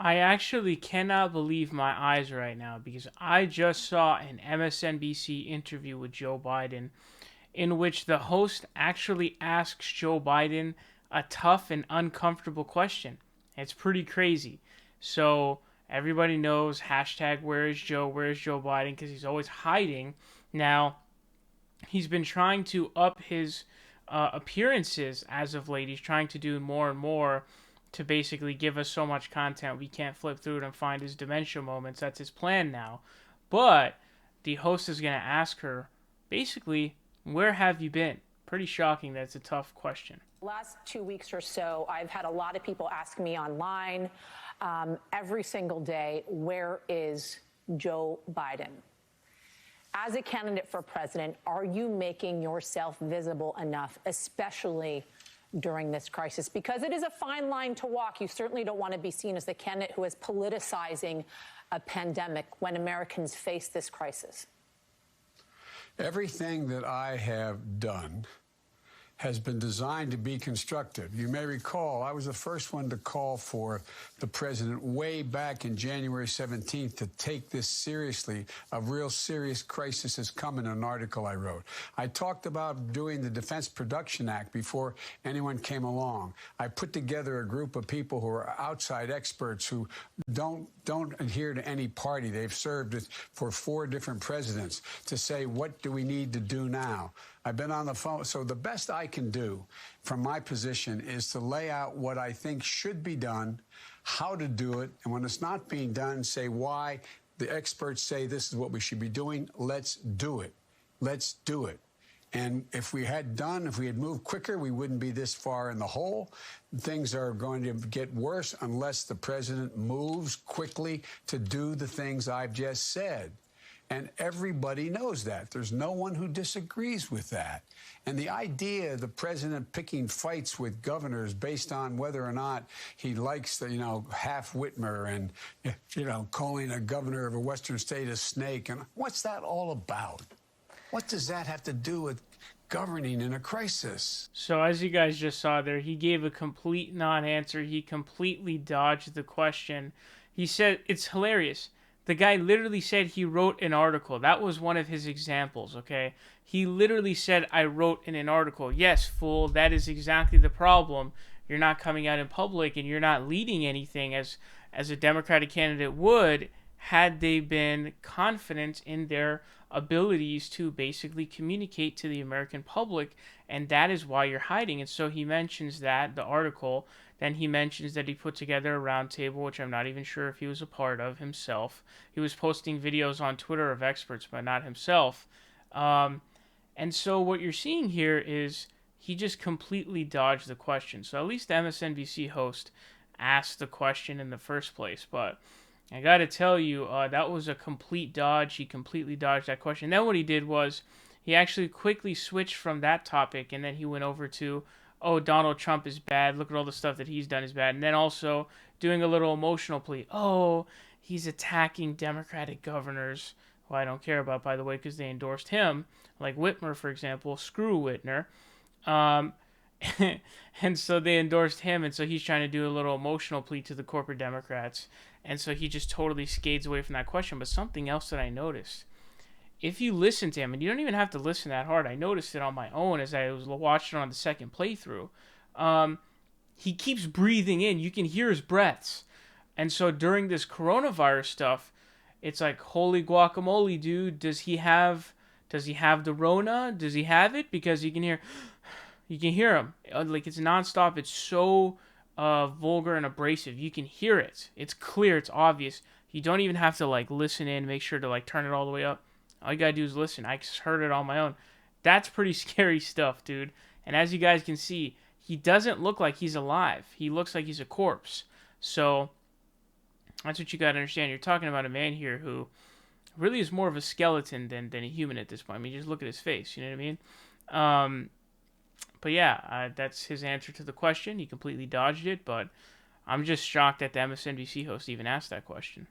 I actually cannot believe my eyes right now because I just saw an MSNBC interview with Joe Biden in which the host actually asks Joe Biden a tough and uncomfortable question. It's pretty crazy. So everybody knows hashtag where's Joe Biden because he's always hiding. Now, he's been trying to up his appearances as of late. He's trying to do more and more to basically give us so much content we can't flip through it and find his dementia moments. That's his plan now. But the host is going to ask her, basically, where have you been? Pretty shocking. That's a tough question. Last 2 weeks or so, I've had a lot of people ask me online every single day, where is Joe Biden? As a candidate for president, are you making yourself visible enough, especially during this crisis? Because it is a fine line to walk. You certainly don't want to be seen as the candidate who is politicizing a pandemic when Americans face this crisis. Everything that I have done has been designed to be constructive. You may recall I was the first one to call for the president way back in January 17th to take this seriously. A real serious crisis is coming, an article I wrote. I talked about doing the Defense Production Act before anyone came along. I put together a group of people who are outside experts who don't adhere to any party. They've served for 4 different presidents to say, what do we need to do now? I've been on the phone. So the best I can do from my position is to lay out what I think should be done, how to do it, and when it's not being done, say why. The experts say this is what we should be doing. Let's do it. Let's do it. And if we had moved quicker, we wouldn't be this far in the hole. Things are going to get worse unless the president moves quickly to do the things I've just said. And everybody knows that. There's no one who disagrees with that. And the idea of the president picking fights with governors based on whether or not he likes the, half Whitmer and, calling a governor of a Western state a snake. And what's that all about? What does that have to do with governing in a crisis? So as you guys just saw there, he gave a complete non-answer. He completely dodged the question. He said, it's hilarious. The guy literally said he wrote an article. That was one of his examples, okay? He literally said, I wrote in an article. Yes, fool, that is exactly the problem. You're not coming out in public and you're not leading anything as a Democratic candidate would had they been confident in their abilities to basically communicate to the American public, and that is why you're hiding. And so he mentions that, the article. Then he mentions that he put together a roundtable, which I'm not even sure if he was a part of himself. He was posting videos on Twitter of experts, but not himself. And so what you're seeing here is he just completely dodged the question. So at least the MSNBC host asked the question in the first place. But I got to tell you, that was a complete dodge. He completely dodged that question. Then what he did was he actually quickly switched from that topic, and then he went over to, oh, Donald Trump is bad. Look at all the stuff that he's done is bad. And then also doing a little emotional plea. Oh, he's attacking Democratic governors, who I don't care about, by the way, because they endorsed him. Like Whitmer, for example. Screw Whitmer. And so they endorsed him, and so he's trying to do a little emotional plea to the corporate Democrats. And so he just totally skates away from that question. But something else that I noticed, if you listen to him, and you don't even have to listen that hard, I noticed it on my own as I was watching it on the second playthrough, he keeps breathing in. You can hear his breaths. And so during this coronavirus stuff, it's like, holy guacamole, dude, does he have the Rona? Does he have it? Because you can hear him. Like, it's nonstop. It's so vulgar and abrasive. You can hear it. It's clear. It's obvious. You don't even have to listen in, make sure to turn it all the way up. All you gotta do is listen. I just heard it on my own. That's pretty scary stuff, dude. And as you guys can see, he doesn't look like he's alive. He looks like he's a corpse. So that's what you gotta understand. You're talking about a man here who really is more of a skeleton than a human at this point. I mean, just look at his face. You know what I mean? But yeah, that's his answer to the question. He completely dodged it, but I'm just shocked that the MSNBC host even asked that question.